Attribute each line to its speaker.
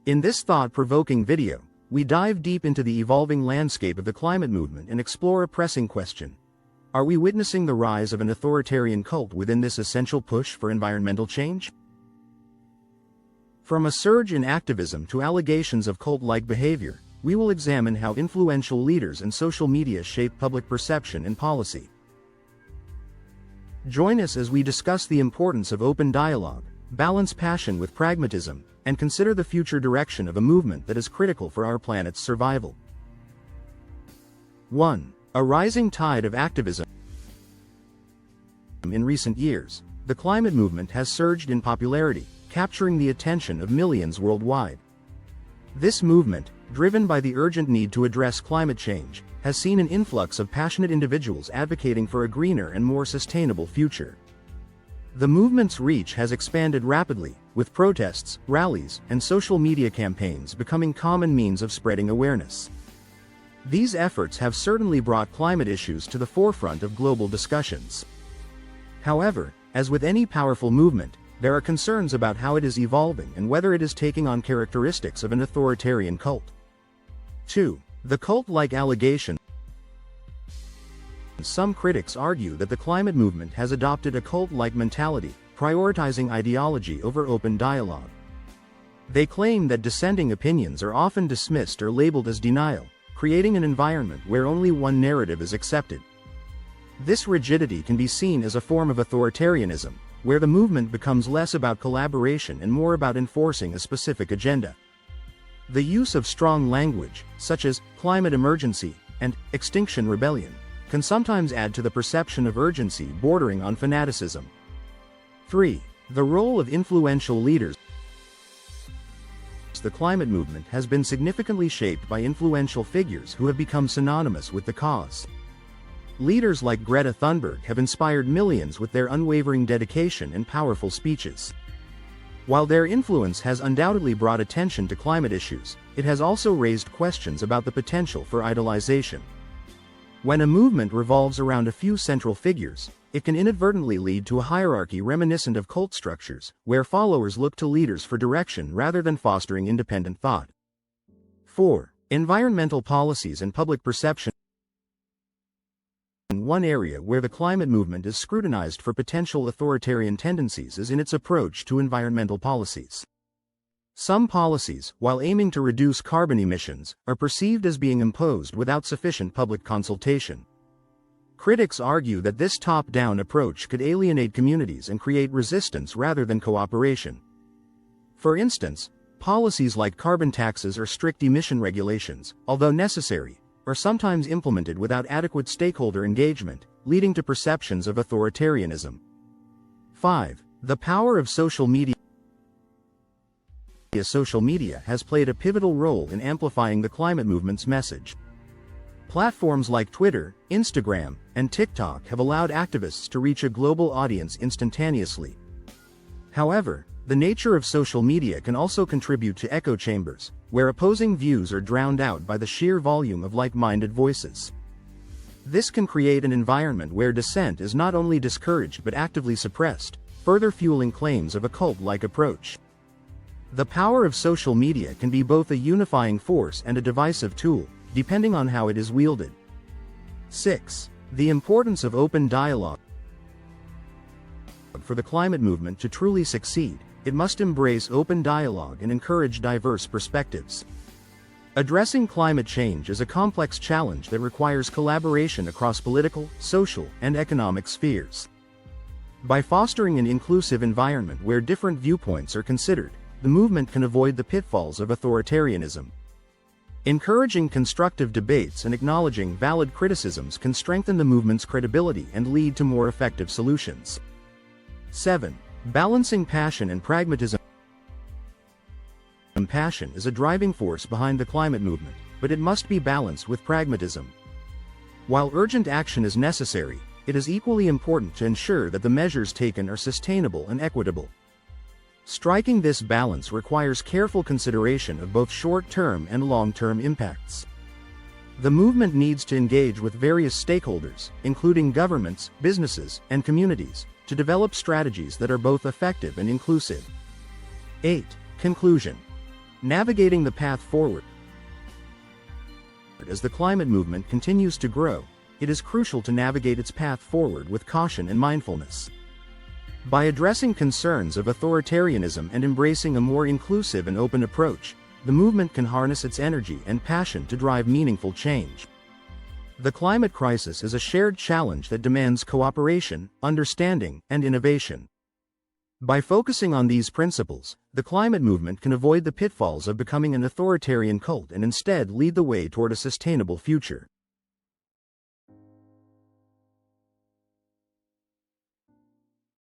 Speaker 1: In this thought-provoking video, we dive deep into the evolving landscape of the climate movement and explore a pressing question. Are we witnessing the rise of an authoritarian cult within this essential push for environmental change? From a surge in activism to allegations of cult-like behavior, we will examine how influential leaders and social media shape public perception and policy. Join us as we discuss the importance of open dialogue, balance passion with pragmatism, and consider the future direction of a movement that is critical for our planet's survival. 1. A rising tide of activism. In recent years, the climate movement has surged in popularity, capturing the attention of millions worldwide. This movement, driven by the urgent need to address climate change, has seen an influx of passionate individuals advocating for a greener and more sustainable future. The movement's reach has expanded rapidly, with protests, rallies, and social media campaigns becoming common means of spreading awareness. These efforts have certainly brought climate issues to the forefront of global discussions. However, as with any powerful movement, there are concerns about how it is evolving and whether it is taking on characteristics of an authoritarian cult. 2. The cult-like allegation. Some critics argue that the climate movement has adopted a cult-like mentality, prioritizing ideology over open dialogue. They claim that dissenting opinions are often dismissed or labeled as denial, creating an environment where only one narrative is accepted. This rigidity can be seen as a form of authoritarianism, where the movement becomes less about collaboration and more about enforcing a specific agenda. The use of strong language, such as climate emergency and Extinction Rebellion, can sometimes add to the perception of urgency bordering on fanaticism. 3. The role of influential leaders. The climate movement has been significantly shaped by influential figures who have become synonymous with the cause. Leaders like Greta Thunberg have inspired millions with their unwavering dedication and powerful speeches. While their influence has undoubtedly brought attention to climate issues, it has also raised questions about the potential for idolization. When a movement revolves around a few central figures, it can inadvertently lead to a hierarchy reminiscent of cult structures, where followers look to leaders for direction rather than fostering independent thought. 4. Environmental policies and public perception. One area where the climate movement is scrutinized for potential authoritarian tendencies is in its approach to environmental policies. Some policies, while aiming to reduce carbon emissions, are perceived as being imposed without sufficient public consultation. Critics argue that this top-down approach could alienate communities and create resistance rather than cooperation. For instance, policies like carbon taxes or strict emission regulations, although necessary, are sometimes implemented without adequate stakeholder engagement, leading to perceptions of authoritarianism. 5. The power of social media. Social media has played a pivotal role in amplifying the climate movement's message. Platforms like Twitter, Instagram, and TikTok have allowed activists to reach a global audience instantaneously. However, the nature of social media can also contribute to echo chambers, where opposing views are drowned out by the sheer volume of like-minded voices. This can create an environment where dissent is not only discouraged but actively suppressed, further fueling claims of a cult-like approach. The power of social media can be both a unifying force and a divisive tool, depending on how it is wielded. 6. The importance of open dialogue. For the climate movement to truly succeed, it must embrace open dialogue and encourage diverse perspectives. Addressing climate change is a complex challenge that requires collaboration across political, social, and economic spheres. By fostering an inclusive environment where different viewpoints are considered, the movement can avoid the pitfalls of authoritarianism. Encouraging constructive debates and acknowledging valid criticisms can strengthen the movement's credibility and lead to more effective solutions. 7. Balancing passion and pragmatism. Passion is a driving force behind the climate movement, but it must be balanced with pragmatism. While urgent action is necessary, it is equally important to ensure that the measures taken are sustainable and equitable. Striking this balance requires careful consideration of both short-term and long-term impacts. The movement needs to engage with various stakeholders, including governments, businesses, and communities, to develop strategies that are both effective and inclusive. 8. Conclusion. Navigating the path forward. As the climate movement continues to grow, it is crucial to navigate its path forward with caution and mindfulness. By addressing concerns of authoritarianism and embracing a more inclusive and open approach, the movement can harness its energy and passion to drive meaningful change. The climate crisis is a shared challenge that demands cooperation, understanding, and innovation. By focusing on these principles, the climate movement can avoid the pitfalls of becoming an authoritarian cult and instead lead the way toward a sustainable future.